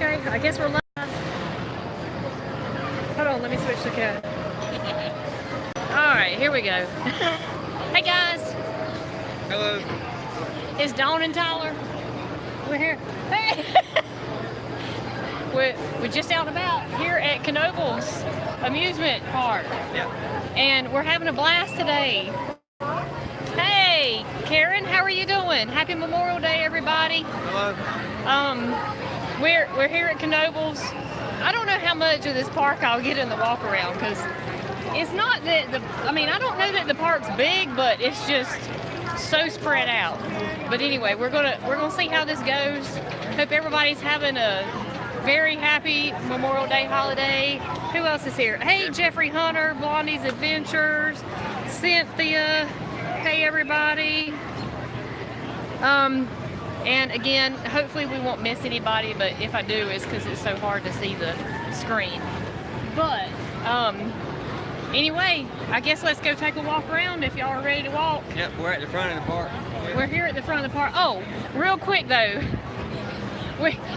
Okay, I guess we're live. Hold on, let me switch the camera. Alright, here we go. Hey guys! Hello. It's Dawn and Tyler. We're here. Hey! we're just out and about here at Knoebels Amusement Park. Yeah. And we're having a blast today. Hey, Karen, how are you doing? Happy Memorial Day, everybody. Hello. We're here at Knoebels. I don't know how much of this park I'll get in the walk around because it's not that I don't know that the park's big, but it's just so spread out. But anyway, we're gonna see how this goes. Hope everybody's having a very happy Memorial Day holiday. Who else is here? Hey, Jeffrey Hunter, Blondie's Adventures, Cynthia. Hey, everybody. And again, hopefully we won't miss anybody, but if I do, it's because it's so hard to see the screen. But anyway, I guess let's go take a walk around if y'all are ready to walk. Yep, we're at the front of the park. We're here at the front of the park. Oh, real quick though,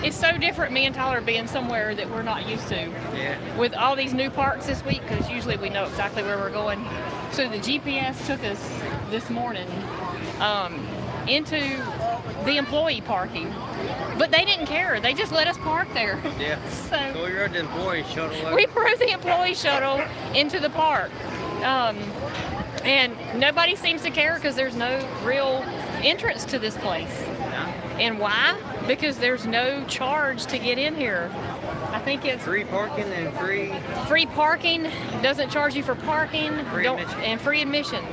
it's so different, me and Tyler being somewhere that we're not used to. Yeah. With all these new parks this week, because usually we know exactly where we're going. So the GPS took us this morning into the employee parking, but they didn't care. They just let us park there. Yeah. So we rode the employee shuttle. We rode the employee shuttle into the park, and nobody seems to care because there's no real entrance to this place. And why? Because there's no charge to get in here. I think it's free parking and free parking. Doesn't charge you for parking. And free admission.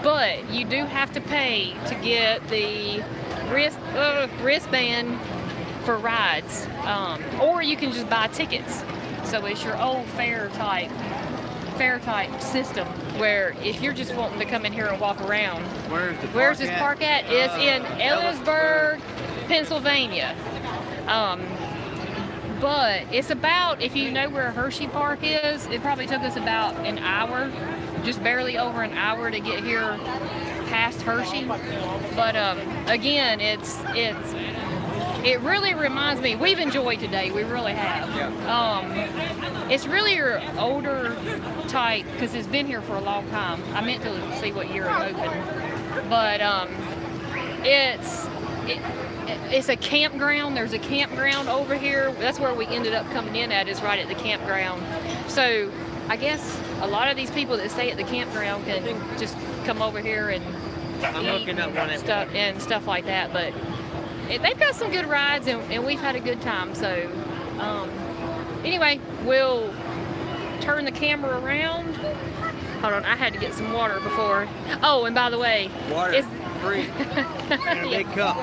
But you do have to pay to get the wristband for rides, or you can just buy tickets. So it's your old fair type system where if you're just wanting to come in here and walk around. Where's this park at? It's in Ellisburg, Pennsylvania. But it's about, if you know where Hershey Park is, it probably took us about an hour, just barely over an hour to get here past Hershey. But again, it really reminds me, we've enjoyed today, we really have. Yeah. It's really your older type, because it's been here for a long time. I meant to see what year it opened. But it's a campground. There's a campground over here. That's where we ended up coming in at, is right at the campground. So I guess a lot of these people that stay at the campground can just come over here and eat and stuff like that. But they've got some good rides, and we've had a good time. So anyway, we'll turn the camera around. Hold on, I had to get some water before. Oh, and by the way, water is free in a big cup.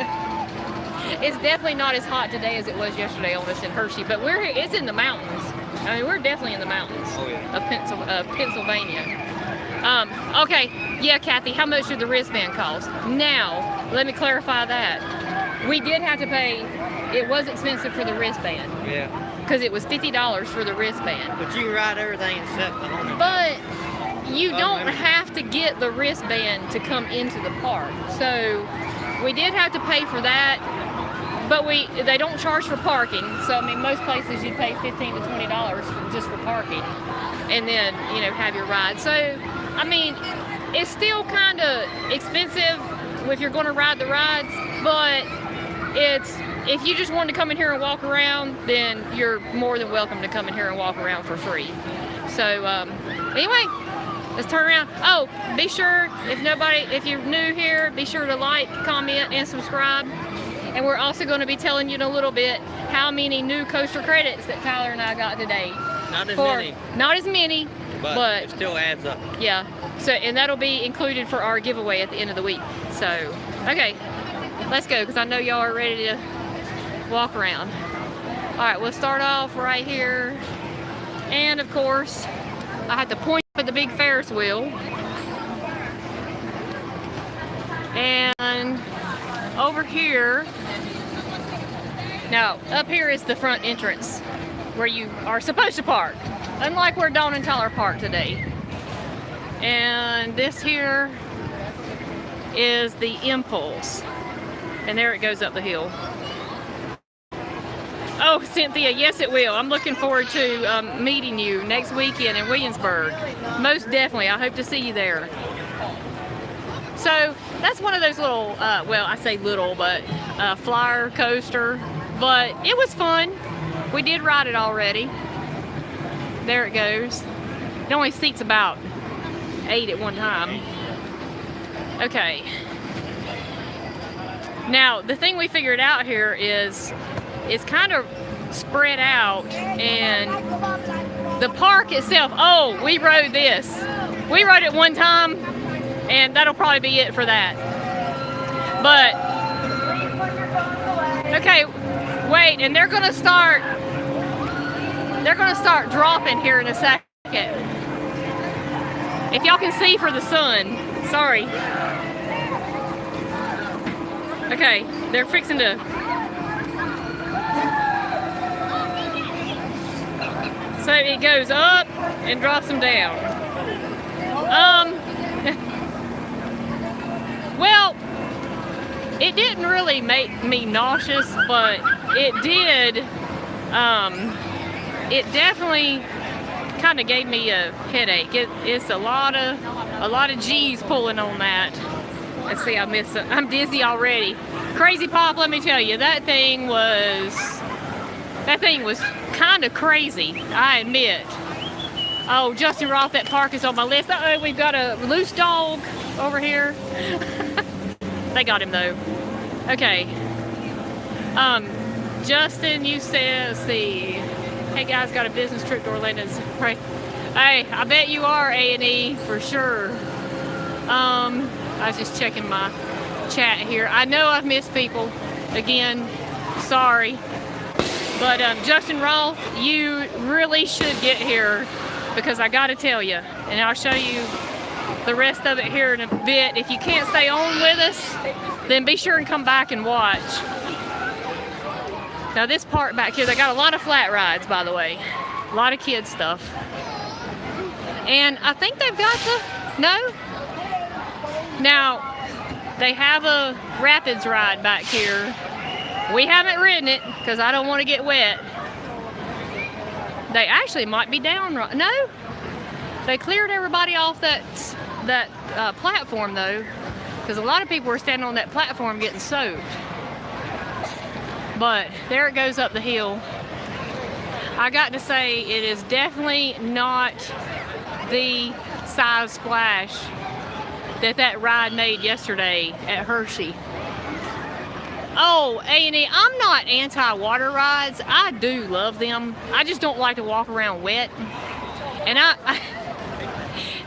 It's definitely not as hot today as it was yesterday on us in Hershey, but it's in the mountains. I mean, we're definitely in the mountains of Pennsylvania. Okay, yeah, Kathy, how much did the wristband cost? Now, let me clarify that. We did have to pay, it was expensive for the wristband. Yeah. Because it was $50 for the wristband. But you can ride everything except the helmet. But you don't have to get the wristband to come into the park. So we did have to pay for that. But they don't charge for parking, so I mean most places you'd pay $15 to $20 just for parking, and then have your ride. So I mean it's still kind of expensive if you're going to ride the rides, but if you just want to come in here and walk around, then you're more than welcome to come in here and walk around for free. So anyway, let's turn around. Oh, be sure if you're new here, be sure to like, comment, and subscribe. And we're also going to be telling you in a little bit how many new coaster credits that Tyler and I got today. Not as many, but it still adds up. Yeah. So, and that'll be included for our giveaway at the end of the week. So, okay, let's go, because I know y'all are ready to walk around. All right, we'll start off right here. And of course, I had to point at the big Ferris wheel. And over here, now up here is the front entrance where you are supposed to park, unlike where Dawn and Tyler parked today. And this here is the Impulse, and there it goes up the hill. Oh, Cynthia, yes it will. I'm looking forward to meeting you next weekend in Williamsburg. Most definitely. I hope to see you there. So that's one of those little, well, I say little, but flyer coaster. But it was fun. We did ride it already. There it goes. It only seats about 8 at one time. Okay. Now, the thing we figured out here is it's kind of spread out, and the park itself, oh, we rode this. We rode it one time, and that'll probably be it for that. But, okay, wait, and they're gonna start dropping here in a second. If y'all can see for the sun, sorry. Okay, they're fixing to. So it goes up and drops them down. Well, it didn't really make me nauseous, but it did. It definitely kind of gave me a headache. It's a lot of G's pulling on that. Let's see, I'm dizzy already. Crazy Pop, let me tell you, that thing was kind of crazy, I admit. Oh, Justin Roth at Park is on my list. Uh-oh, we've got a loose dog over here. They got him though. Okay. Justin, you said, let's see. Hey guys, got a business trip to Orlando. Hey, I bet you are A&E for sure. I was just checking my chat here. I know I've missed people. Again, sorry. But Justin Roth, you really should get here, because I gotta tell you, and I'll show you the rest of it here in a bit. If you can't stay on with us, then be sure and come back and watch. Now this part back here, they got a lot of flat rides, by the way. A lot of kids stuff. And I think they've got no? Now, they have a rapids ride back here. We haven't ridden it because I don't want to get wet. They actually might be down right. No, they cleared everybody off that platform though, because a lot of people were standing on that platform getting soaked. But there it goes up the hill. I got to say, it is definitely not the size splash that ride made yesterday at Hershey. Oh, A&E, I'm not anti-water rides. I do love them. I just don't like to walk around wet. And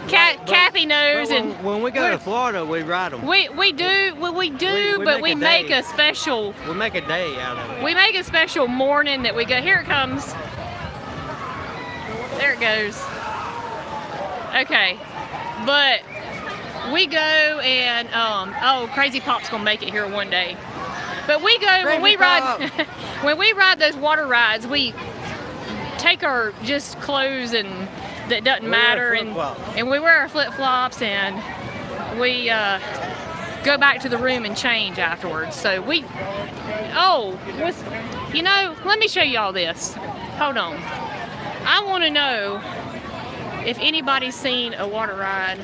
Kathy knows. And when we go to Florida, we ride them. We do, but we make a special. We make a day out of it. We make a special morning that we go. Here it comes. There it goes. Okay, but we go and oh, Crazy Pop's gonna make it here one day. But we go when we ride when we ride those water rides, we take our just clothes and that doesn't matter, and we wear our flip-flops, and we go back to the room and change afterwards. So we, you know, let me show you all this. Hold on. I want to know if anybody's seen a water ride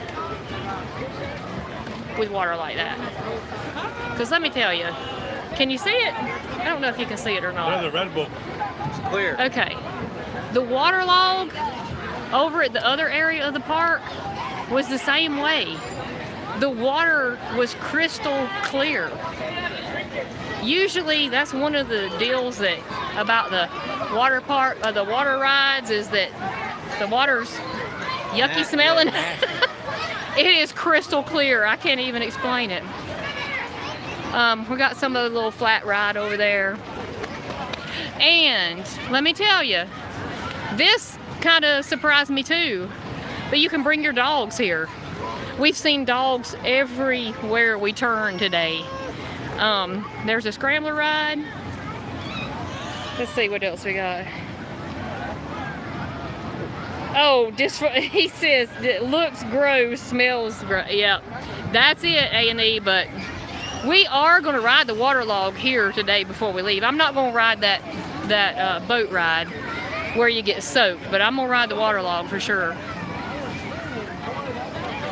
with water like that. Because let me tell you, can you see it? I don't know if you can see it or not. Yeah, the Red Bull. It's clear. Okay. The water log over at the other area of the park was the same way. The water was crystal clear. Usually that's one of the deals that about the water park, the water rides, is that the water's yucky smelling. It is crystal clear. I can't even explain it. We got some of the little flat ride over there. And let me tell you, this kind of surprised me too, but you can bring your dogs here. We've seen dogs everywhere we turn today. There's a scrambler ride. Let's see what else we got. Oh, he says it looks gross, smells gross. Yeah, that's it, A&E, but We are going to ride the water log here today before we leave. I'm not going to ride that boat ride where you get soaked, but I'm going to ride the water log for sure.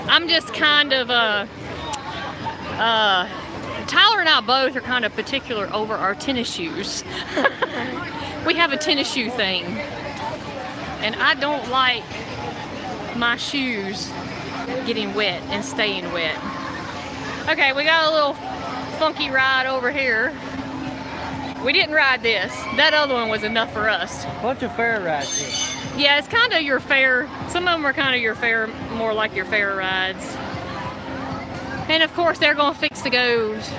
I'm just kind of, Tyler and I both are kind of particular over our tennis shoes. We have a tennis shoe thing. And I don't like my shoes getting wet and staying wet. Okay, we got a little funky ride over here. We didn't ride this. That other one was enough for us. What's your fair ride here? Yeah, it's kind of your fair. Some of them are kind of your fair, more like your fair rides. And of course, they're going to fix the goes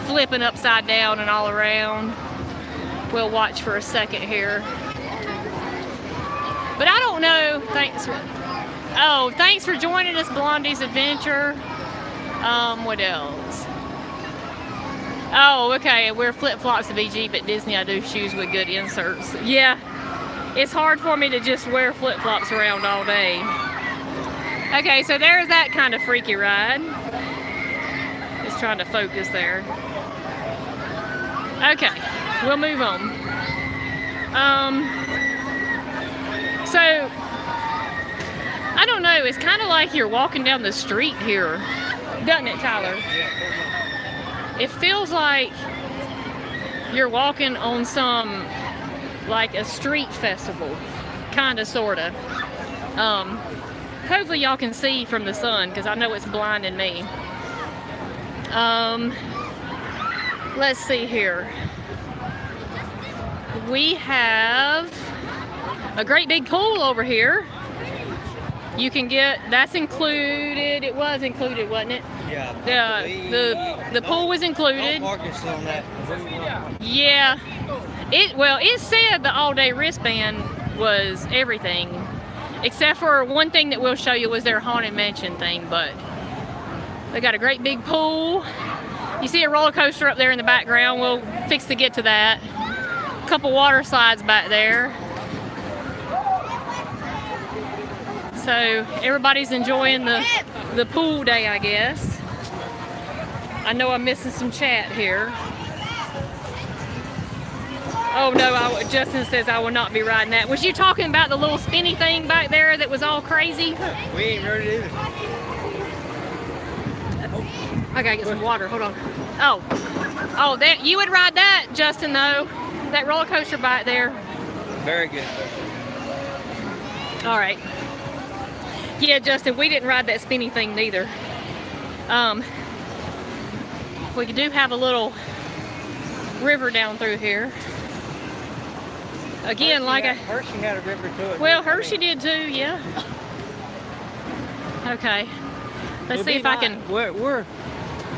flipping upside down and all around. We'll watch for a second here. But I don't know. Thanks for joining us, Blondie's Adventure. What else? Oh, okay. Wear flip-flops to BG, but Disney I do shoes with good inserts. Yeah, it's hard for me to just wear flip-flops around all day. Okay, so there's that kind of freaky ride. Just trying to focus there. Okay, we'll move on. So, I don't know. It's kind of like you're walking down the street here, doesn't it, Tyler? It feels like you're walking on some, like a street festival, kind of, sort of. Hopefully y'all can see from the sun, because I know it's blinding me. Let's see here. We have a great big pool over here. You can get, that's included, it was included, wasn't it? Yeah. The pool was included. On that. Yeah. It said the all-day wristband was everything, except for one thing that we'll show you was their Haunted Mansion thing, but they got a great big pool. You see a roller coaster up there in the background. We'll fix to get to that. A couple water slides back there. So everybody's enjoying the pool day, I guess. I know I'm missing some chat here. Oh no, Justin says I will not be riding that. Was you talking about the little spinny thing back there that was all crazy? We ain't rode it either. I gotta get some water, hold on. Oh, you would ride that, Justin, though. That roller coaster back there. Very good. All right. Yeah, Justin, we didn't ride that spinny thing neither. We do have a little river down through here. Again, Hershey had a river to it. Well, Hershey did too, yeah. Okay. Let's see if I can.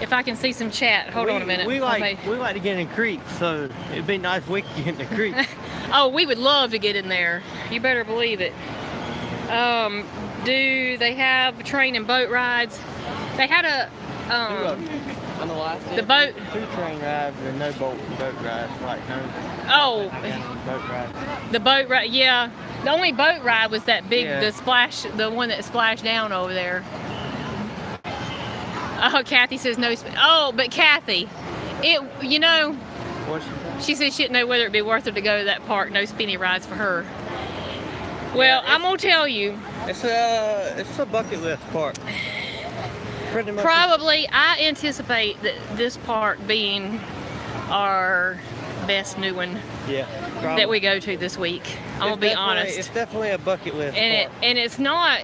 If I can see some chat. Hold on a minute. We like to get in creeks, so it'd be nice if we could get in the creek. Oh, we would love to get in there. You better believe it. Do they have train and boat rides? They had On the last day, the boat. 2 train rides and no boat rides, like no. Oh, Boat ride. the boat ride. Yeah, the only boat ride was that big, the one that splashed down over there. Oh, Kathy says no. Oh, but Kathy, she said she didn't know whether it'd be worth it to go to that park. No spinny rides for her. Well, I'm gonna tell you. It's a bucket list park. Pretty much. Probably, I anticipate that this park being our best new one that we go to this week. I'm gonna be honest. It's definitely a bucket list park. And it's not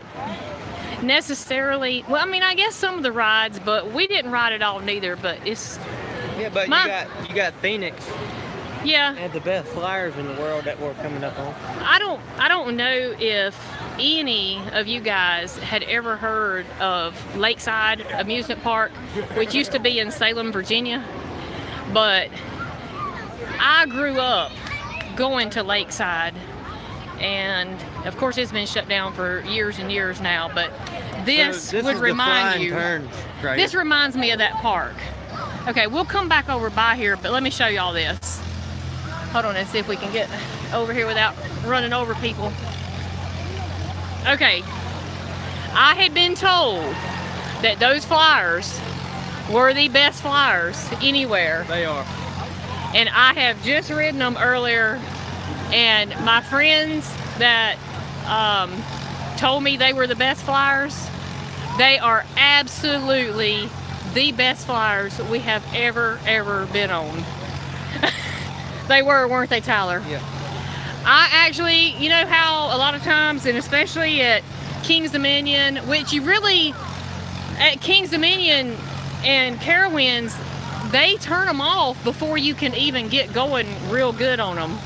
necessarily, well, I mean, I guess some of the rides, but we didn't ride it all neither, but it's... Yeah, but you got Phoenix. Yeah. And the best flyers in the world that we're coming up on. I don't know if any of you guys had ever heard of Lakeside Amusement Park, which used to be in Salem, Virginia, but I grew up going to Lakeside, and of course it's been shut down for years and years now, but this would remind you. This reminds me of that park. Okay, we'll come back over by here, but let me show you all this. Hold on and see if we can get over here without running over people. Okay, I had been told that those flyers were the best flyers anywhere. They are. And I have just ridden them earlier, and my friends that told me they were the best flyers, they are absolutely the best flyers we have ever been on. They were, weren't they, Tyler? Yeah. I actually, you know how a lot of times, and especially at King's Dominion, which you really, at King's Dominion and Carowinds, they turn them off before you can even get going real good on them.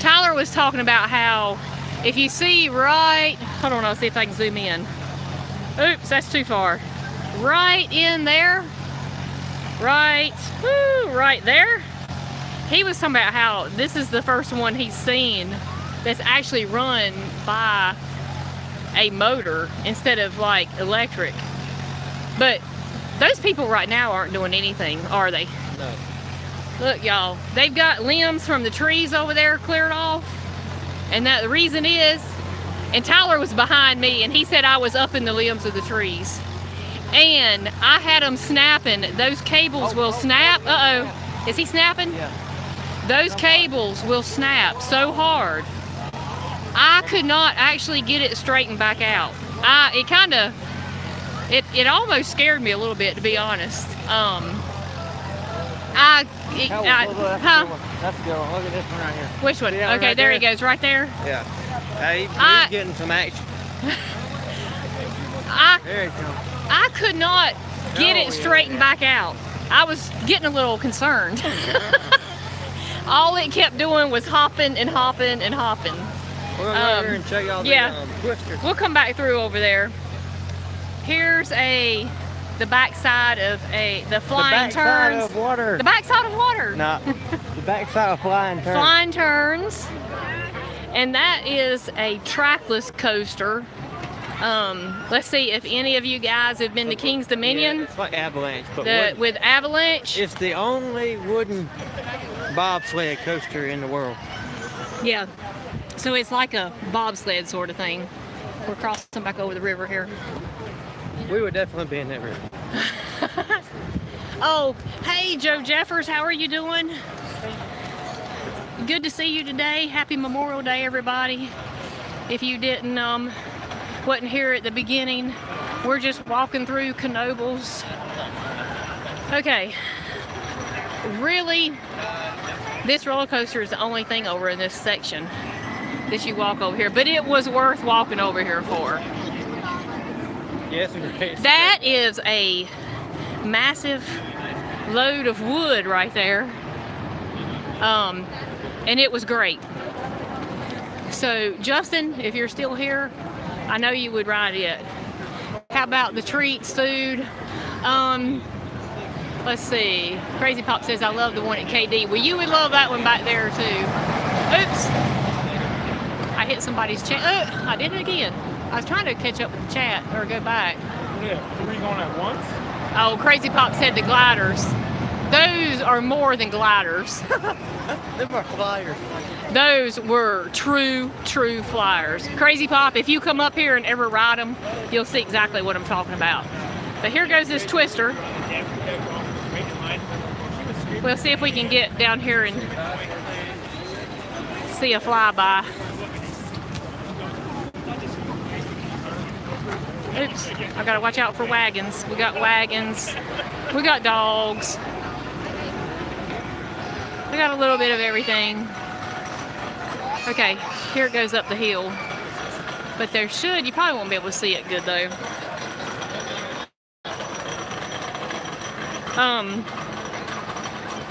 Tyler was talking about how if you see right, hold on, I'll see if I can zoom in. Oops, that's too far. Right in there, right there. He was talking about how this is the first one he's seen that's actually run by a motor instead of like electric. But those people right now aren't doing anything, are they? No. Look, y'all, they've got limbs from the trees over there cleared off. And that the reason is, and Tyler was behind me and he said I was up in the limbs of the trees. And I had them snapping. Those cables will snap. Uh-oh. Is he snapping? Yeah. Those cables will snap so hard. I could not actually get it straightened back out. It almost scared me a little bit, to be honest. That's the good one. Look at this one right here. Which one? Yeah, Okay, right there he there. goes, right there. Yeah. He's getting some action. There he comes. I could not get it straightened yeah. back out. I was getting a little concerned. All it kept doing was hopping and hopping and hopping. We're going to go here and check out yeah. the twisters. We'll come back through over there. Here's the backside of the flying turns. Of water. The backside of water. No, the backside of flying turns. Flying turns. And that is a trackless coaster. Let's see if any of you guys have been to King's Dominion. Yeah, it's like Avalanche, but wooden. With Avalanche. It's the only wooden bobsled coaster in the world. Yeah. So it's like a bobsled sort of thing. We're crossing back over the river here. We would definitely be in that river. Oh, hey, Joe Jeffers, how are you doing? Good to see you today. Happy Memorial Day, everybody. If you wasn't here at the beginning, we're just walking through Knoebels. Okay, really, this roller coaster is the only thing over in this section that you walk over here, but it was worth walking over here for. Yes, that is a massive load of wood right there, and it was great. So Justin, if you're still here, I know you would ride it. How about the treats, food? Let's see. Crazy Pop says, I love the one at KD. Well, you would love that one back there too. Oops. I hit somebody's chat. Oh, I did it again. I was trying to catch up with the chat or go back. Yeah, 3 going at once? Oh, Crazy Pop said the gliders. Those are more than gliders. Them are flyers. Those were true flyers. Crazy Pop, if you come up here and ever ride them, you'll see exactly what I'm talking about. But here goes this twister. We'll see if we can get down here and see a flyby. Oops, I gotta watch out for wagons. We got wagons, we got dogs. We got a little bit of everything. Okay, here it goes up the hill. But there should, you probably won't be able to see it good though.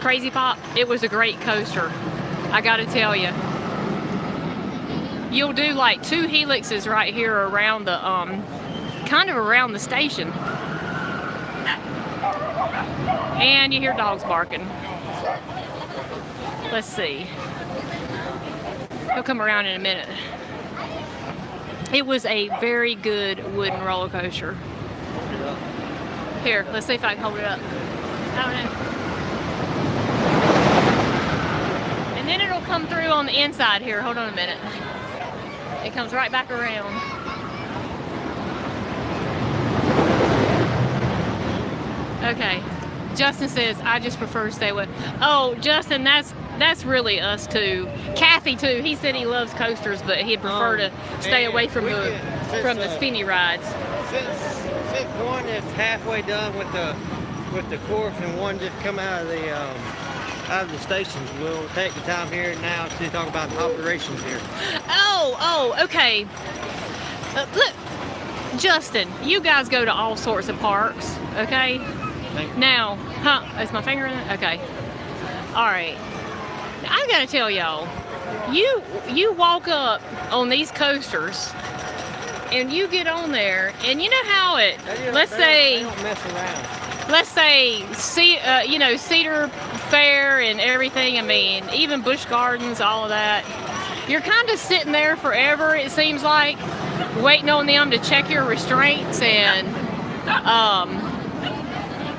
Crazy Pop, it was a great coaster. I gotta tell you. You'll do like 2 helixes right here around the, kind of around the station. And you hear dogs barking. Let's see. He'll come around in a minute. It was a very good wooden roller coaster. Here, let's see if I can hold it up. I don't know. And then it'll come through on the inside here. Hold on a minute. It comes right back around. Okay. Justin says, I just prefer to stay away. Oh, Justin, that's really us too. Kathy too. He said he loves coasters, but he'd prefer to stay away from the spinny rides. Since one is halfway done with the course and one just come out of the stations, we'll take the time here now to talk about the operations here. Oh, okay. Look, Justin, you guys go to all sorts of parks, okay? Now, is my finger in it? Okay. All right. I gotta tell y'all, you walk up on these coasters, and you get on there, and you know how let's say Cedar Fair and everything. I mean, even Busch Gardens, all of that. You're kind of sitting there forever. It seems like waiting on them to check your restraints and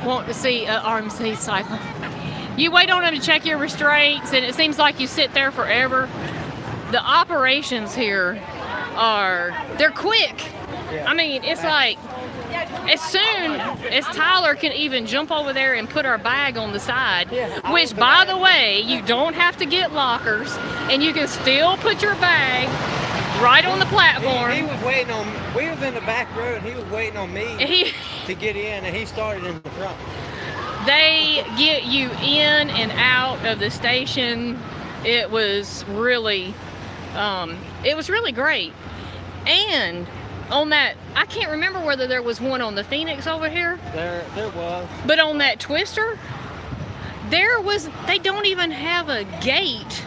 want to see RMC cycling. You wait on them to check your restraints, and it seems like you sit there forever. The operations here they're quick. Yeah. I mean, it's like as soon as Tyler can even jump over there and put our bag on the side, which, by the way, you don't have to get lockers, and you can still put your bag right on the platform. He was waiting on, we was in the back row, and he was waiting on me to get in, and he started in the front. They get you in and out of the station. It was really great. And on that, I can't remember whether there was one on the Phoenix over here. There was. But on that Twister, they don't even have a gate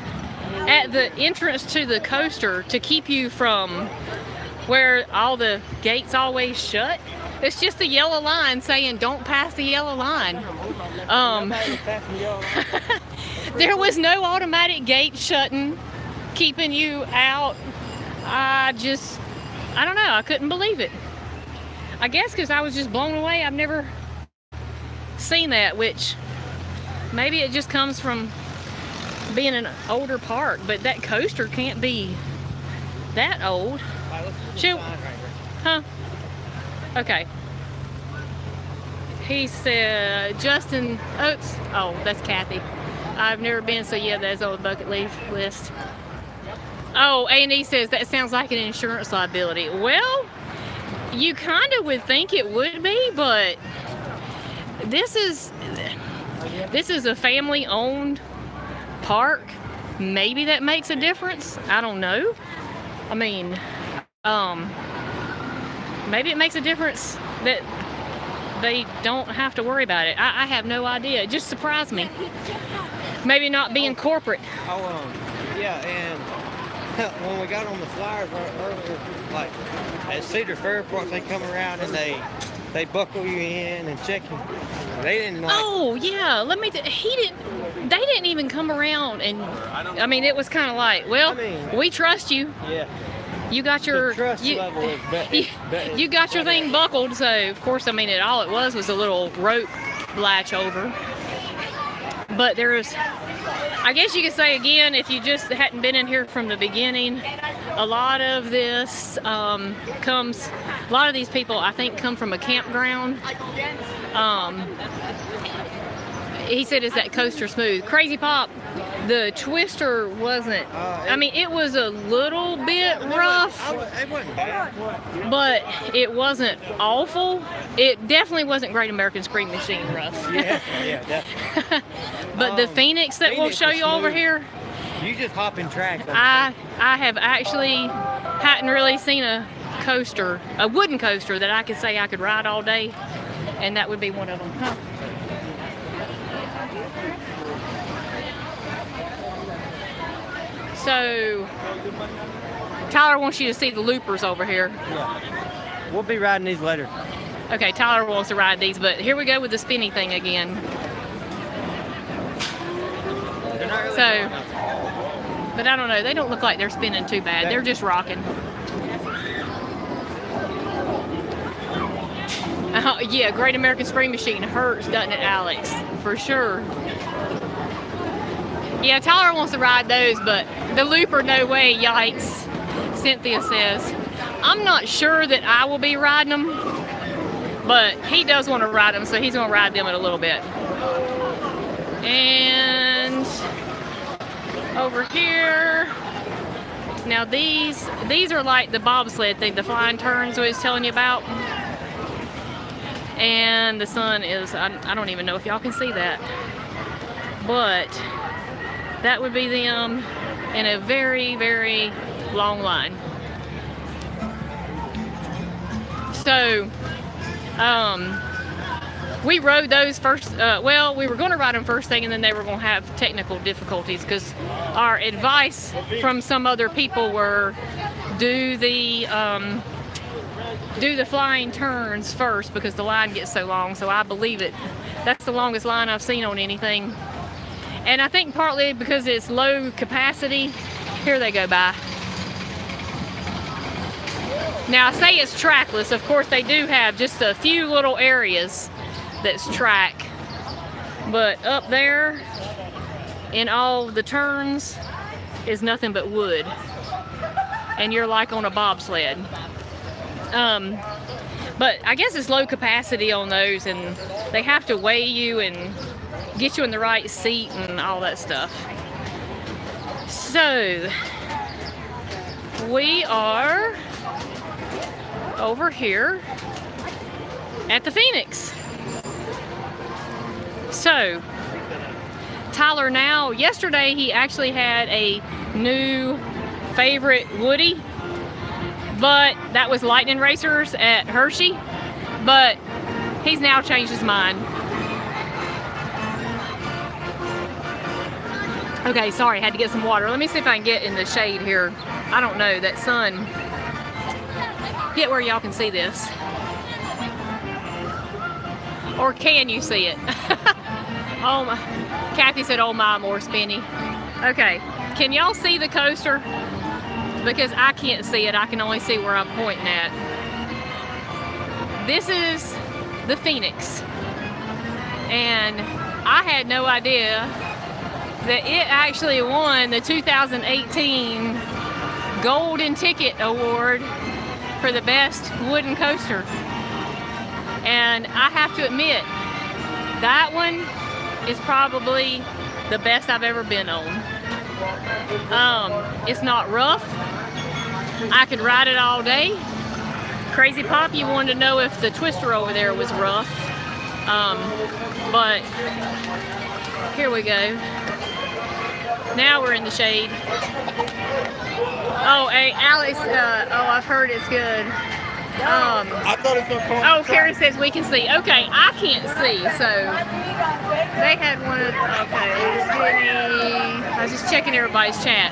at the entrance to the coaster to keep you from where all the gates always shut. It's just a yellow line saying don't pass the yellow line. There was no automatic gate shutting, keeping you out. I don't know, I couldn't believe it. I guess because I was just blown away. I've never seen that, which maybe it just comes from being an older park, but that coaster can't be that old. Shoot. Huh? Okay. He said, Justin Oates. Oh, that's Kathy. I've never been, so yeah, that's on the bucket list. Oh, A&E says that sounds like an insurance liability. Well, you kind of would think it would be, but this is a family-owned park. Maybe that makes a difference. I don't know. I mean, maybe it makes a difference that they don't have to worry about it. I have no idea. It just surprised me. Maybe not being corporate. Yeah, and when we got on the flyers earlier, like at Cedar Fair Park, they come around and they buckle you in and check you. They didn't like. Oh yeah, they didn't even come around, and I mean it was kind of like, well, we trust you. Yeah. You got your trust level is you got your thing buckled, so of course, I mean all it was a little rope latch over. But I guess you could say again, if you just hadn't been in here from the beginning, a lot of this a lot of these people I think come from a campground. He said, is that coaster smooth? Crazy Pop, the Twister wasn't, I mean, it was a little bit rough, It wasn't bad. but it wasn't awful. It definitely wasn't Great American Scream Machine rough. Yeah, definitely. But the Phoenix that we'll show you over here, you just hop in tracks. I have actually hadn't really seen a wooden coaster that I could say I could ride all day, and that would be one of them. Huh? So Tyler wants you to see the loopers over here. Yeah. We'll be riding these later. Okay, Tyler wants to ride these, but here we go with the spinny thing again. So, but I don't know, they don't look like they're spinning too bad. They're just rocking. Yeah, Great American Scream Machine hurts, doesn't it, Alex? For sure. Yeah, Tyler wants to ride those, but the looper, no way, yikes, Cynthia says. I'm not sure that I will be riding them. but he does want to ride them, so he's going to ride them in a little bit. And over here, now these are like the bobsled thing, the flying turns I was telling you about. And the sun is, I don't even know if y'all can see that, but that would be them in a very, very long line. So, we rode those first, well, we were going to ride them first thing, and then they were going to have technical difficulties, because our advice from some other people were do the flying turns first, because the line gets so long. So I believe it. That's the longest line I've seen on anything. And I think partly because it's low capacity. Here they go by. Now I say it's trackless. Of course they do have just a few little areas that's track. But up there in all the turns is nothing but wood. And you're like on a bobsled. But I guess it's low capacity on those, and they have to weigh you and get you in the right seat and all that stuff. So we are over here at the Phoenix. So Tyler, now yesterday he actually had a new favorite Woody, but that was Lightning Racers at Hershey, but he's now changed his mind. Okay, sorry, had to get some water. Let me see if I can get in the shade here. I don't know, that sun. Get where y'all can see this. Or can you see it? Oh my, Kathy said, oh my, more spinny. Okay, can y'all see the coaster? Because I can't see it, I can only see where I'm pointing at. This is the Phoenix. And I had no idea that it actually won the 2018 Golden Ticket Award for the best wooden coaster. And I have to admit, that one is probably the best I've ever been on. It's not rough. I could ride it all day. Crazy Pop, you wanted to know if the twister over there was rough. But here we go. Now we're in the shade. Oh, hey, Alex, I've heard it's good. I thought it was going to Oh, Karen says we can see. Okay, I can't see, so they had one. Okay, I was just checking everybody's chat.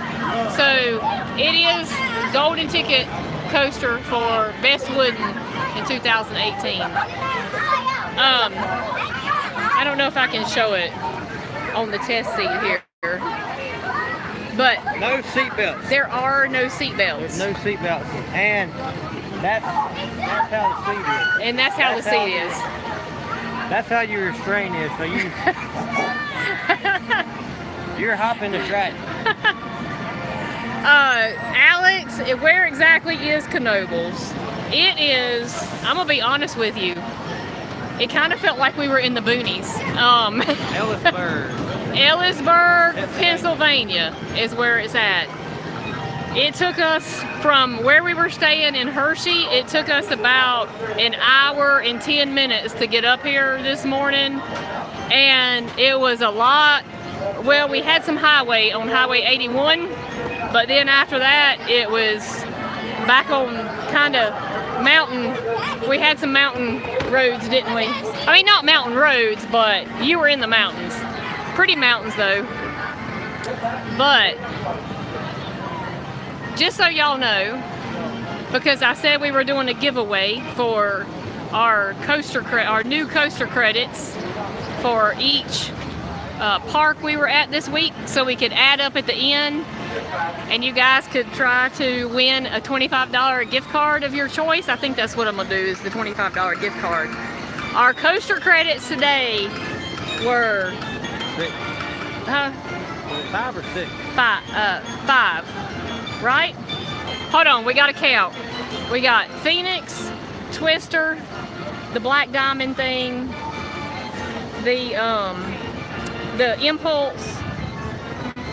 So it is Golden Ticket coaster for best wooden in 2018. I don't know if I can show it on the test seat here, but no seat belts. There are no seat belts. There's no seat belts, and that's how the seat is. And that's how the seat is. That's how your restraint is. So you're hopping the track. Alex, where exactly is Knoebels? It is, I'm gonna be honest with you, it kind of felt like we were in the boonies. Ellisburg, Pennsylvania is where it's at. It took us from where we were staying in Hershey, it took us about an hour and 10 minutes to get up here this morning. And it was a lot. Well, we had some highway on Highway 81, but then after that, it was back on kind of mountain. We had some mountain roads, didn't we? I mean, not mountain roads, but you were in the mountains. Pretty mountains, though. But just so y'all know, because I said we were doing a giveaway for our new coaster credits for each park we were at this week, so we could add up at the end, and you guys could try to win a $25 gift card of your choice. I think that's what I'm gonna do, is the $25 gift card. Our coaster credits today were 5 or 6? 5, right? Hold on, we gotta count. We got Phoenix, Twister, the black diamond thing, the impulse,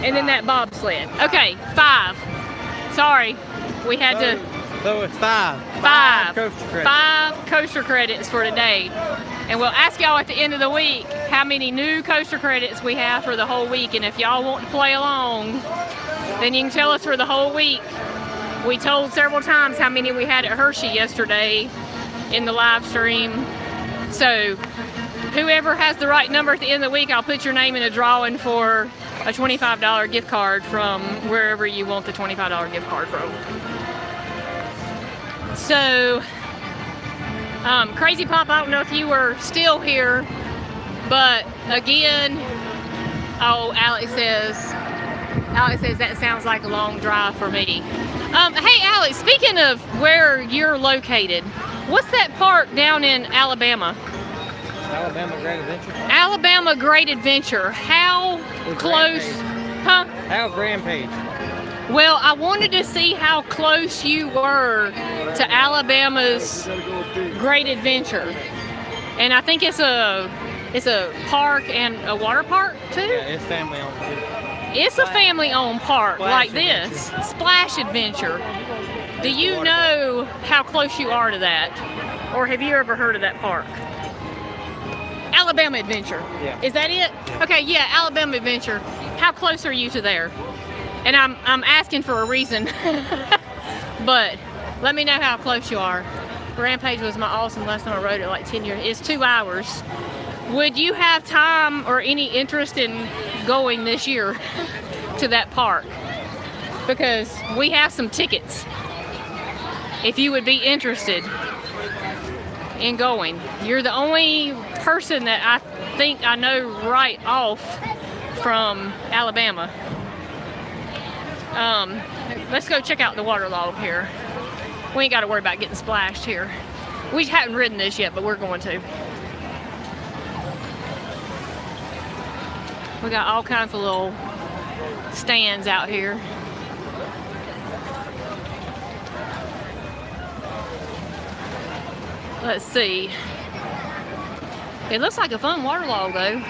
and then that bobsled. Okay, 5. Sorry, we had to. So it's 5. 5 coaster credits. 5 coaster credits for today. And we'll ask y'all at the end of the week how many new coaster credits we have for the whole week. And if y'all want to play along, then you can tell us for the whole week. We told several times how many we had at Hershey yesterday in the live stream. So whoever has the right number at the end of the week, I'll put your name in a drawing for a $25 gift card from wherever you want the $25 gift card from. So, Crazy Pop, I don't know if you were still here, but again, oh, Alex says that sounds like a long drive for me. Hey Alex, speaking of where you're located, what's that park down in Alabama? Alabama Great Adventure. Alabama Great Adventure. How close? Huh? Al Rampage. Well, I wanted to see how close you were to Alabama's Great Adventure, and I think it's a park and a water park too. Yeah, it's family owned too. It's a family-owned park Splash like Adventure. this, Splash Adventure. Do you know how close you are to that, or have you ever heard of that park? Alabama Adventure. Yeah. Is that it? Yeah. Okay, yeah, Alabama Adventure. How close are you to there? And I'm asking for a reason, but let me know how close you are. Rampage was my awesome last time I rode it, like 10 years. It's 2 hours. Would you have time or any interest in going this year to that park? Because we have some tickets. If you would be interested in going. You're the only person that I think I know right off from Alabama. Let's go check out the water log here. We ain't got to worry about getting splashed here. We haven't ridden this yet, but we're going to. We got all kinds of little stands out here. Let's see. It looks like a fun water log though.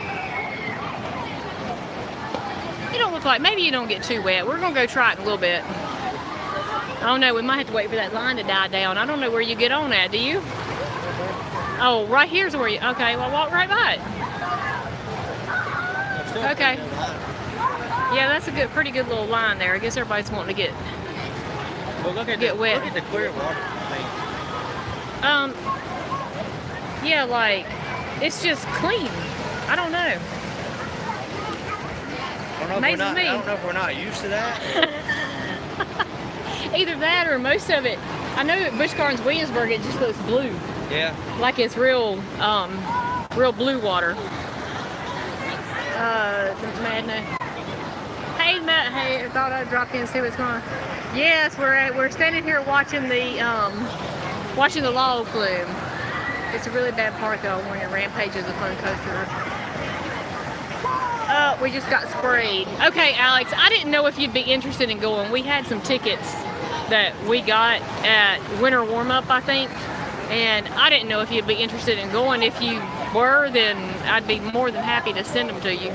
It don't look like, maybe you don't get too wet. We're gonna go try it in a little bit. I don't know, we might have to wait for that line to die down. I don't know where you get on at, do you? Oh, right here's where you, okay, well walk right by it. Okay. Yeah, that's a good, pretty good little line there. I guess everybody's wanting to get Well, look at wet. Look at the clear water thing. Yeah, like, it's just clean. I don't know. I don't know if we're not used to that. Either that or most of it. I know at Busch Gardens Williamsburg it just looks blue. Yeah. Like it's real blue water. Madness. Hey Matt, hey, I thought I'd drop in and see what's going on. Yes, we're standing here watching the log flume. It's a really bad park though. When Rampage is a fun coaster. We just got sprayed. Okay, Alex, I didn't know if you'd be interested in going. We had some tickets that we got at Winter Warm-Up, I think, and I didn't know if you'd be interested in going. If you were, then I'd be more than happy to send them to you.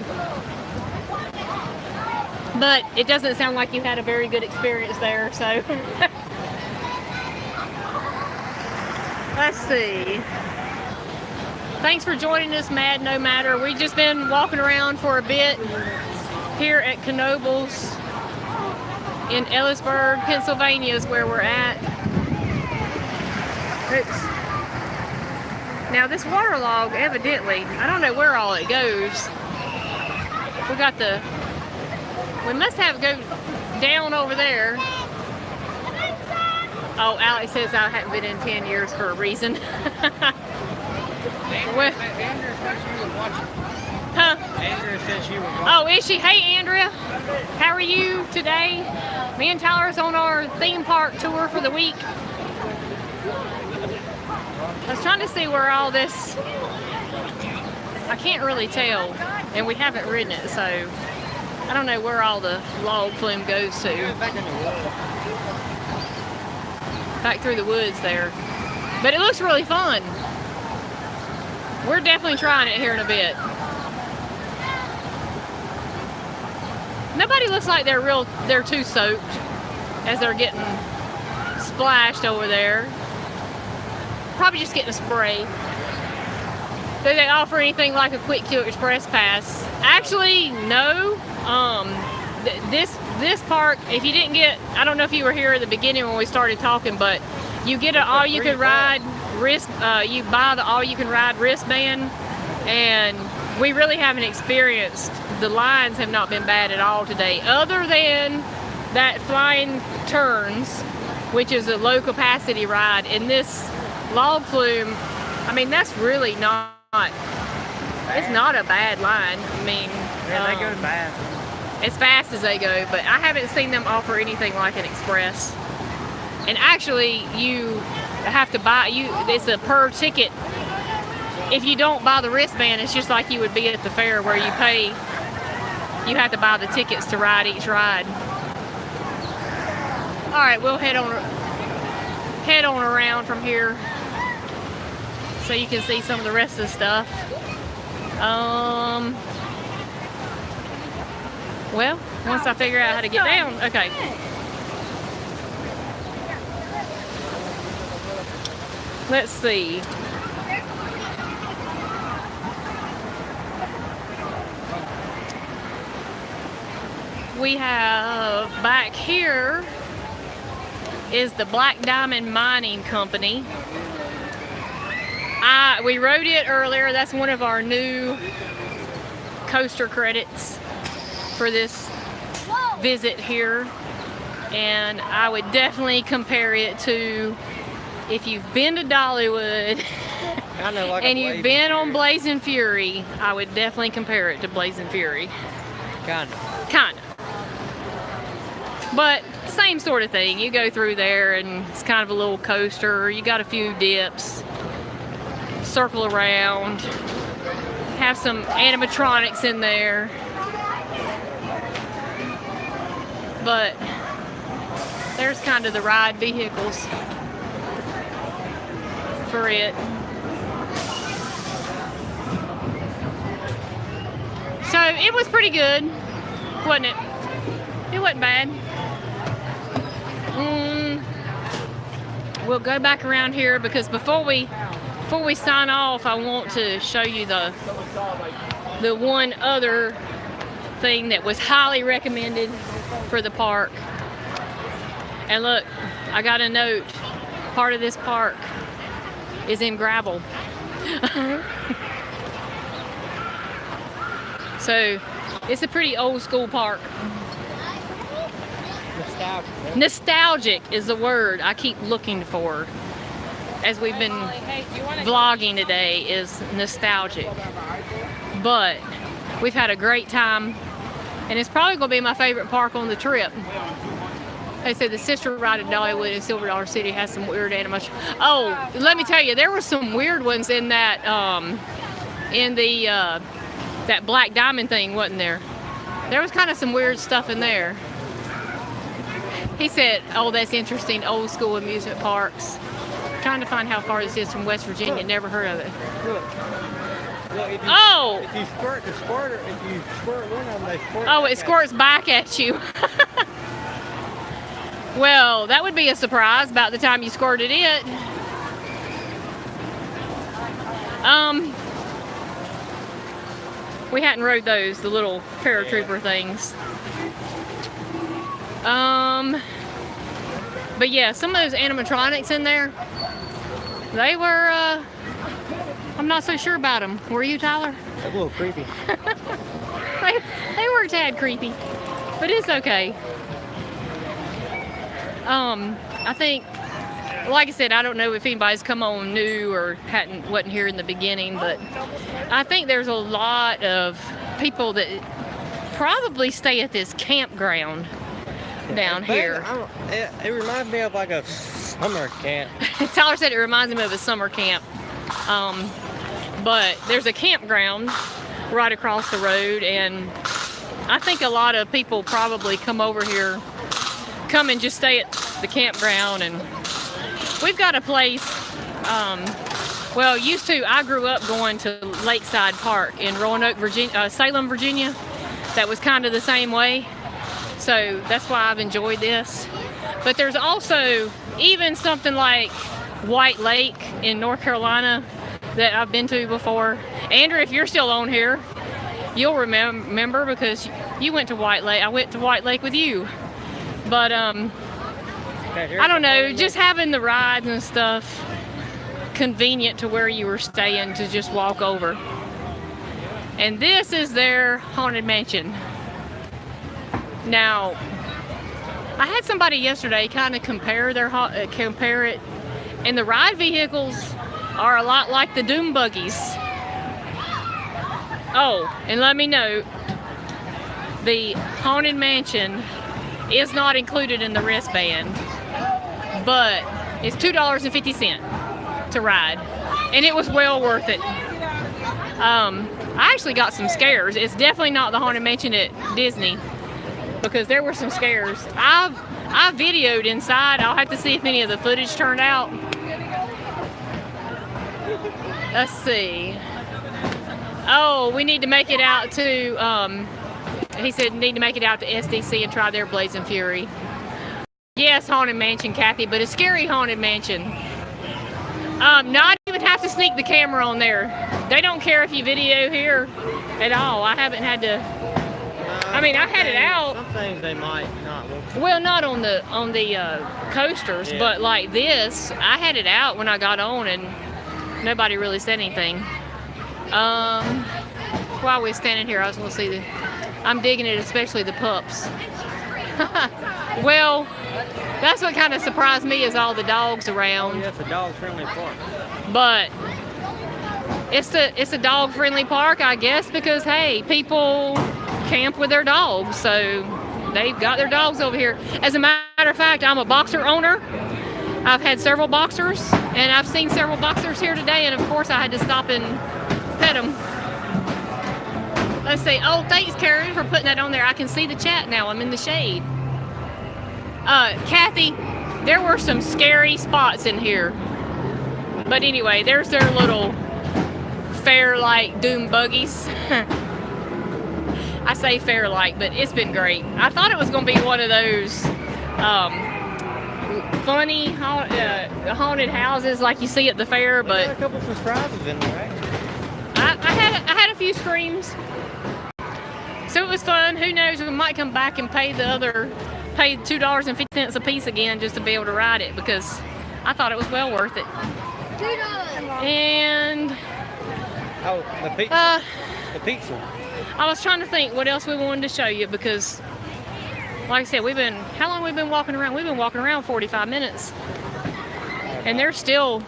But it doesn't sound like you had a very good experience there, so. Let's see. Thanks for joining us, Mad No Matter. We've just been walking around for a bit here at Knoebels in Ellisburg, Pennsylvania is where we're at. Oops. Now this water log, evidently, I don't know where all it goes. We must have go down over there. Oh, Alex says I haven't been in 10 years for a reason. Andrea said she was watching. Huh? Andrea said she was watching. Oh, is she? Hey, Andrea. How are you today? Me and Tyler's on our theme park tour for the week. I was trying to see where all this... I can't really tell, and we haven't ridden it, so I don't know where all the log flume goes to. Back in the woods. Back through the woods there. But it looks really fun. we're definitely trying it here in a bit. Nobody looks like they're too soaked as they're getting splashed over there. Probably just getting a spray. Do they offer anything like a quick queue express pass? Actually, no. This park, if you didn't get, I don't know if you were here at the beginning when we started talking, but you get an all-you-can-ride you buy the all-you-can-ride wristband, and we really haven't experienced, the lines have not been bad at all today, other than that Flying Turns, which is a low capacity ride. And this log flume, I mean, that's really not, it's not a bad line. I mean, Yeah, they go fast. as fast as they go, but I haven't seen them offer anything like an express. And actually, you have to buy, it's a per ticket. If you don't buy the wristband, it's just like you would be at the fair where you pay, you have to buy the tickets to ride each ride. All right, we'll head on around from here so you can see some of the rest of the stuff. Well, once I figure out how to get down, okay. Let's see. We have back here is the Black Diamond Mining Company. We rode it earlier. That's one of our new coaster credits for this visit here. And I would definitely compare it to, if you've been to Dollywood and you've been on Blazing Fury, I would definitely compare it to Blazing Fury. Kinda. But same sort of thing. You go through there and it's kind of a little coaster. You got a few dips, circle around, have some animatronics in there. But there's kind of the ride vehicles for it. So it was pretty good, wasn't it? It wasn't bad. We'll go back around here because before we sign off, I want to show you the one other thing that was highly recommended for the park. And look, I got a note. Part of this park is in gravel. So it's a pretty old school park. Nostalgic is the word I keep looking for as we've been vlogging today, is nostalgic. But we've had a great time, and it's probably going to be my favorite park on the trip. They said the sister ride at Dollywood in Silver Dollar City has some weird animals. Oh, let me tell you, there were some weird ones in that that Black Diamond thing, wasn't there? There was kind of some weird stuff in there. He said, oh, that's interesting, old school amusement parks. Trying to find how far this is from West Virginia. Look. Never heard of it. Look, if you, oh! If you squirt the squirter, if you squirt one of them, they squirt. Oh, it squirts back at you. Well, that would be a surprise about the time you squirted it. We hadn't rode those, the little paratrooper things. But yeah, some of those animatronics in there, they were, I'm not so sure about them. Were you, Tyler? They're a little creepy. they were a tad creepy, but it's okay. I think, like I said, I don't know if anybody's come on new or wasn't here in the beginning, but I think there's a lot of people that probably stay at this campground down here. It reminds me of like a summer camp. Tyler said it reminds him of a summer camp. But there's a campground right across the road, and I think a lot of people probably come over here, come and just stay at the campground. And we've got a place Well, used to, I grew up going to Lakeside Park in Roanoke, Virginia, Salem, Virginia. That was kind of the same way. So that's why I've enjoyed this. But there's also even something like White Lake in North Carolina that I've been to before. Andrew, if you're still on here, you'll remember because you went to White Lake. I went to White Lake with you. But I don't know, just having the rides and stuff convenient to where you were staying to just walk over. And this is their Haunted Mansion. Now, I had somebody yesterday kind of compare it, and the ride vehicles are a lot like the Doom buggies. Oh, and let me note, the Haunted Mansion is not included in the wristband, but it's $2.50 to ride, and it was well worth it. I actually got some scares. It's definitely not the Haunted Mansion at Disney because there were some scares. I videoed inside. I'll have to see if any of the footage turned out. Let's see. Oh, we need to make it out to, he said need to make it out to SDC and try their Blazing Fury. Yes, Haunted Mansion, Kathy, but a scary Haunted Mansion. Not even have to sneak the camera on there. They don't care if you video here at all. I haven't had to. I mean, I had it out. Some things they might not look. Well, not on the coasters, yeah. but like this, I had it out when I got on, and nobody really said anything. While we're standing here, I was going to see I'm digging it, especially the pups. Well, that's what kind of surprised me is all the dogs around. Oh, yeah, it's a dog-friendly park. But it's a dog-friendly park, I guess, because hey, people camp with their dogs, so they've got their dogs over here. As a matter of fact, I'm a boxer owner. I've had several boxers, and I've seen several boxers here today, and of course I had to stop and pet them. Let's see. Oh, thanks, Karen, for putting that on there. I can see the chat now. I'm in the shade. Kathy, there were some scary spots in here. But anyway, there's their little fair-like Doom buggies. I say fair-like, but it's been great. I thought it was going to be one of those funny haunted houses like you see at the fair, but a couple surprises in there, right? I had a few screams. So it was fun. Who knows? We might come back and pay $2.50 a piece again just to be able to ride it because I thought it was well worth it. And oh, the pizza. The pizza. I was trying to think what else we wanted to show you because, like I said, how long have we been walking around? We've been walking around 45 minutes, and there's still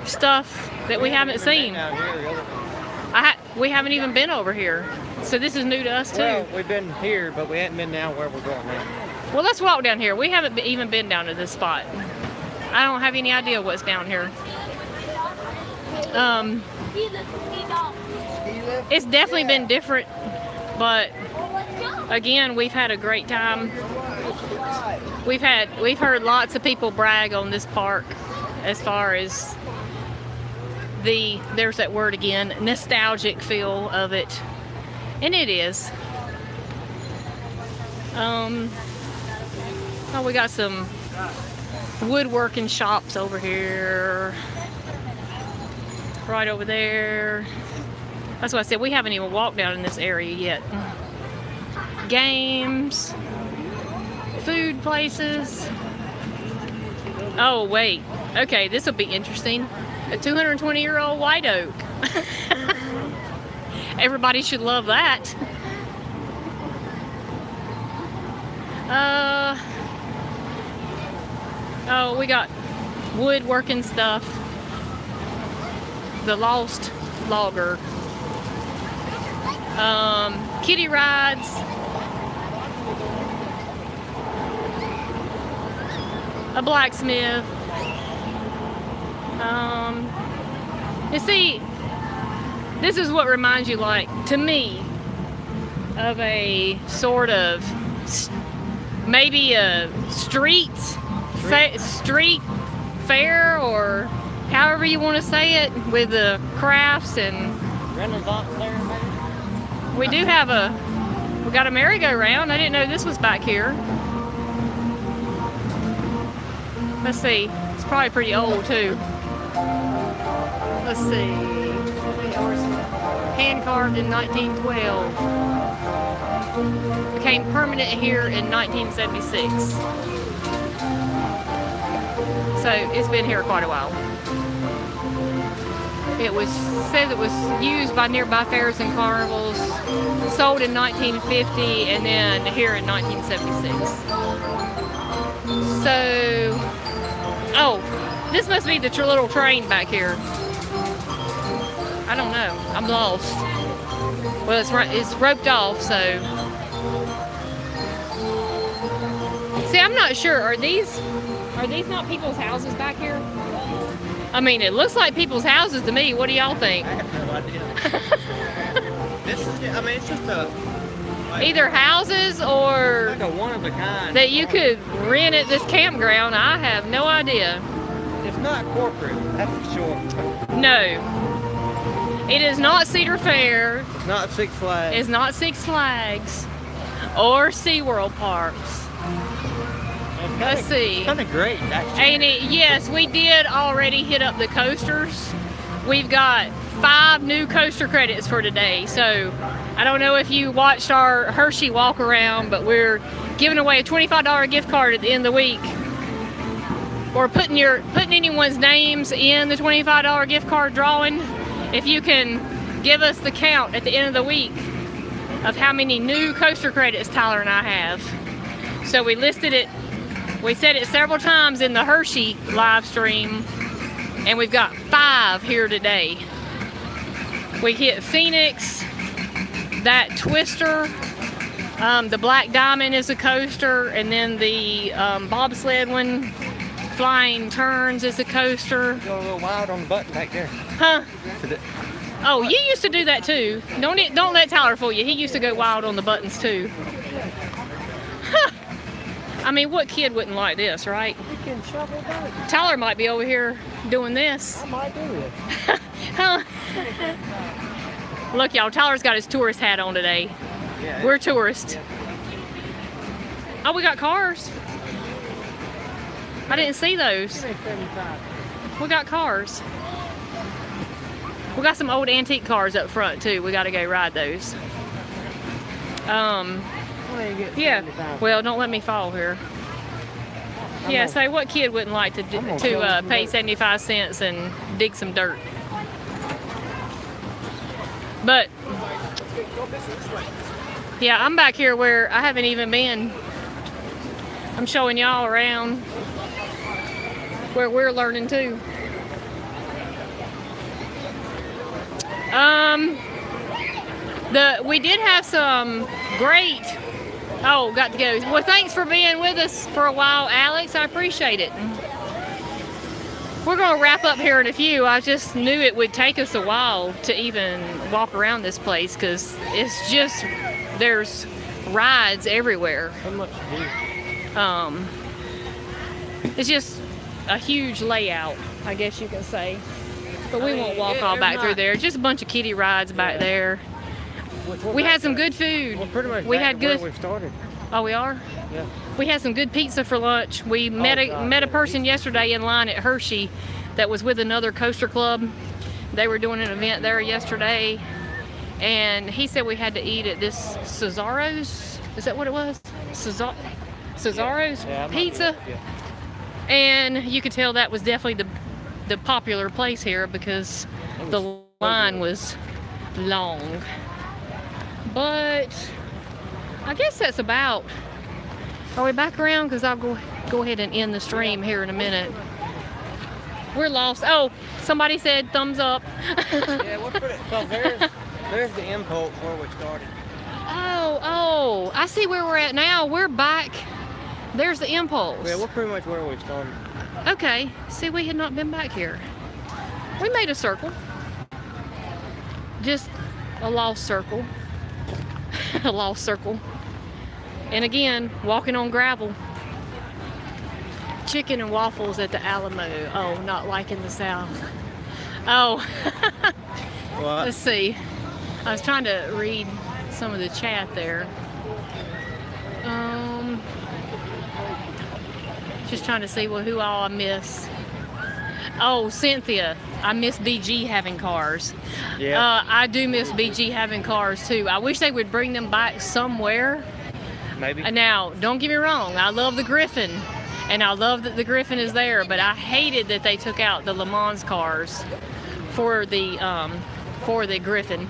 stuff that we haven't seen. We haven't even been over here. So this is new to us too. Well, we've been here, but we haven't been down where we're going now. Well, let's walk down here. We haven't even been down to this spot. I don't have any idea what's down here. It's definitely been different, but again, we've had a great time. We've heard lots of people brag on this park as far as there's that word again, nostalgic feel of it. And it is. Oh, we got some woodworking shops over here. Right over there. That's what I said. We haven't even walked down in this area yet. Games. Food places. Oh, wait. Okay, this will be interesting. A 220-year-old white oak. Everybody should love that. Oh, we got woodworking stuff. The Lost Logger. Kiddie rides. A blacksmith. You see, this is what reminds you, like, to me, of a sort of maybe a street fair, or however you want to say it, with the crafts, and Renaissance there, maybe? we do have we got a merry-go-round. I didn't know this was back here. Let's see. It's probably pretty old too. Let's see. Hand carved in 1912. Became permanent here in 1976. So it's been here quite a while. It says it was used by nearby fairs and carnivals, sold in 1950, and then here in 1976. So, oh, this must be the little train back here. I don't know. I'm lost. Well, it's roped off, so. See, I'm not sure. Are these not people's houses back here? I mean, it looks like people's houses to me. What do y'all think? I have no idea. I mean, it's just Either houses or like a one of a kind. that you could rent at this campground. I have no idea. It's not corporate, that's for sure. No. It is not Cedar Fair. It's not Six Flags. It's not Six Flags or SeaWorld parks. Let's see. Kind of great, actually. Ain't it? Yes, we did already hit up the coasters. We've got 5 new coaster credits for today. So I don't know if you watched our Hershey walk around, but we're giving away a $25 gift card at the end of the week. Or putting anyone's names in the $25 gift card drawing. If you can give us the count at the end of the week of how many new coaster credits Tyler and I have. So we listed it. We said it several times in the Hershey live stream, and we've got 5 here today. We hit Phoenix, that Twister, the Black Diamond is a coaster, and then the bobsled one, Flying Turns is a coaster. Go a little wild on the button back there. Huh? Oh, you used to do that too. Don't let Tyler fool you. He used to go wild on the buttons too. Huh. I mean, what kid wouldn't like this, right? You can shovel dirt. Tyler might be over here doing this. I might do it. Huh? Look, y'all, Tyler's got his tourist hat on today. Yeah, We're tourists. Oh, we got cars. I didn't see those. We got cars. We got some old antique cars up front too. We got to go ride those. Yeah. Well, don't let me fall here. Yeah. So, what kid wouldn't like to pay 75 cents and dig some dirt? But yeah, I'm back here where I haven't even been. I'm showing y'all around where we're learning too. We did have some great. Oh, got to go. Well, thanks for being with us for a while, Alex. I appreciate it. We're going to wrap up here in a few. I just knew it would take us a while to even walk around this place because it's just, there's rides everywhere. How much do? It's just a huge layout, I guess you can say. But we won't walk all back through there. Just a bunch of kiddie rides back there. We had some good food. Well, pretty much we had good. Where we started. Oh, we are? Yeah. We had some good pizza for lunch. We met a person yesterday in line at Hershey that was with another coaster club. They were doing an event there yesterday, and he said we had to eat at this Cesaro's. Is that what it was? Cesaro's pizza. Yeah. And you could tell that was definitely the popular place here because the line was long. But I guess that's about. Are we back around? Because I'll go ahead and end the stream here in a minute. We're lost. Oh, somebody said thumbs up. Yeah, we'll put it. So there's the impulse where we started. Oh, I see where we're at now. We're back. There's the impulse. Yeah, we're pretty much where we started. Okay. See, we had not been back here. We made a circle. Just a lost circle. A lost circle. And again, walking on gravel. chicken and waffles at the Alamo. Oh, not like in the South. Oh, What? let's see. I was trying to read some of the chat there. Just trying to see who all I miss. Oh, Cynthia, I miss BG having cars. Yeah. I do miss BG having cars too. I wish they would bring them back somewhere. Maybe. Now, don't get me wrong, I love the Griffin, and I love that the Griffin is there, but I hated that they took out the Le Mans cars for the Griffin.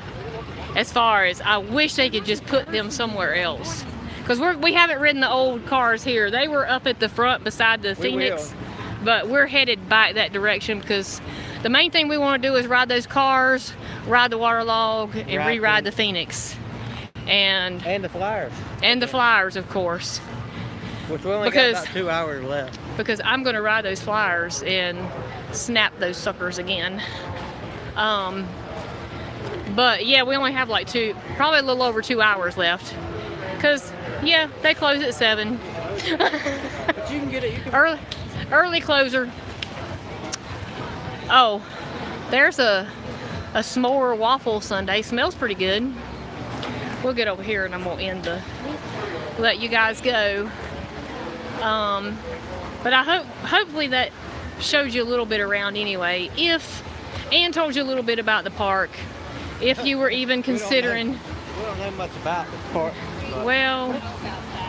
As far as, I wish they could just put them somewhere else. Because we haven't ridden the old cars here. They were up at the front beside the Phoenix, but we're headed back that direction because the main thing we want to do is ride those cars, ride the Waterlog, and re-ride the Phoenix. And the Flyers. And the Flyers, of course. Which we only got about 2 hours left. Because I'm going to ride those Flyers and snap those suckers again. But yeah, we only have like probably a little over 2 hours left. Because, yeah, they close at 7. But you can get it. Early closer. Oh, there's a s'more waffle sundae. Smells pretty good. We'll get over here and I'm going to let you guys go. But I hopefully that showed you a little bit around anyway. And told you a little bit about the park. If you were even considering. We don't know much about the park. Well,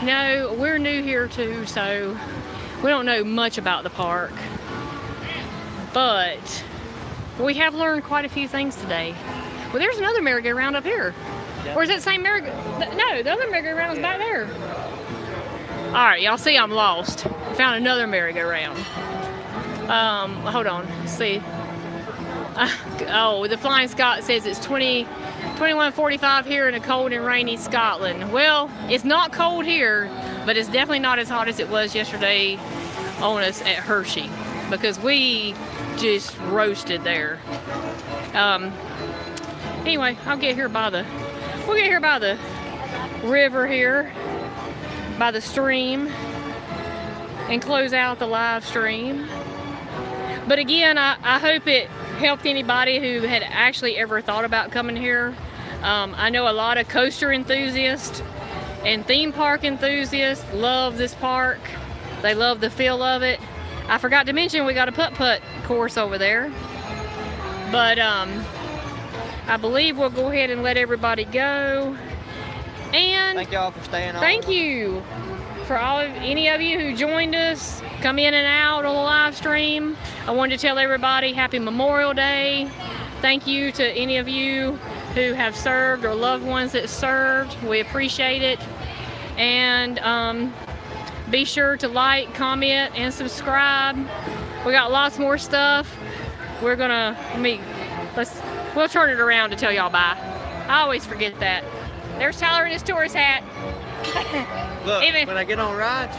no, we're new here too, so we don't know much about the park. But we have learned quite a few things today. Well, there's another merry-go-round up here. Yeah. Or is that same merry-go-round? No, the other merry-go-round is back there. All right, y'all see I'm lost. Found another merry-go-round. Hold on, let's see. Oh, the Flying Scot says it's 21:45 here in a cold and rainy Scotland. Well, it's not cold here, but it's definitely not as hot as it was yesterday on us at Hershey because we just roasted there. Anyway, we'll get here by the river here, by the stream, and close out the live stream. But again, I hope it helped anybody who had actually ever thought about coming here. I know a lot of coaster enthusiasts and theme park enthusiasts love this park. They love the feel of it. I forgot to mention we got a putt-putt course over there. But I believe we'll go ahead and let everybody go. And thank y'all for staying on. Thank you for any of you who joined us, come in and out on the live stream. I wanted to tell everybody Happy Memorial Day. Thank you to any of you who have served or loved ones that served. We appreciate it. And be sure to like, comment, and subscribe. We got lots more stuff. We're gonna we'll turn it around to tell y'all bye. I always forget that. There's Tyler in his tourist hat. Look, when I get on rides.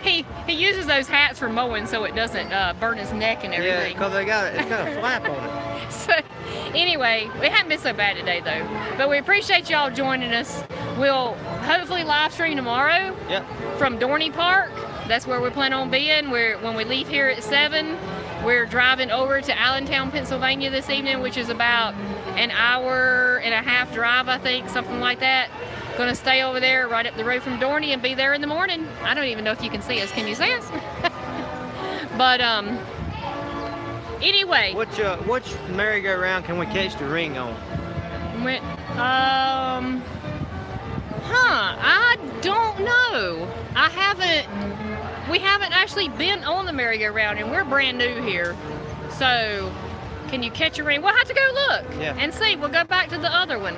He uses those hats for mowing so it doesn't burn his neck and everything. Yeah, because it's got a flap on it. So anyway, we haven't been so bad today though. But we appreciate y'all joining us. We'll hopefully live stream tomorrow. Yep. From Dorney Park. That's where we plan on being. When we leave here at 7, we're driving over to Allentown, Pennsylvania this evening, which is about an hour and a half drive, I think, something like that. Gonna stay over there right up the road from Dorney and be there in the morning. I don't even know if you can see us. Can you see us? But anyway. Which merry-go-round can we catch the ring on? I don't know. We haven't actually been on the merry-go-round and we're brand new here. So can you catch a ring? We'll have to go look and see. We'll go back to the other one.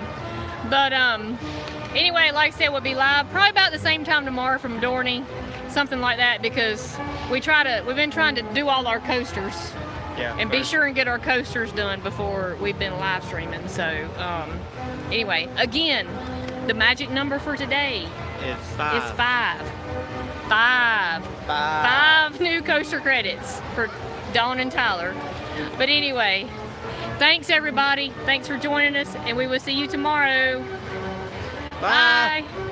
But anyway, like I said, we'll be live probably about the same time tomorrow from Dorney, something like that, because we've been trying to do all our coasters and be sure and get our coasters done before we've been live streaming. So anyway, again, the magic number for today is 5. Is 5. 5 new coaster credits for Dawn and Tyler. But anyway, thanks everybody. Thanks for joining us, and we will see you tomorrow. Bye. Bye.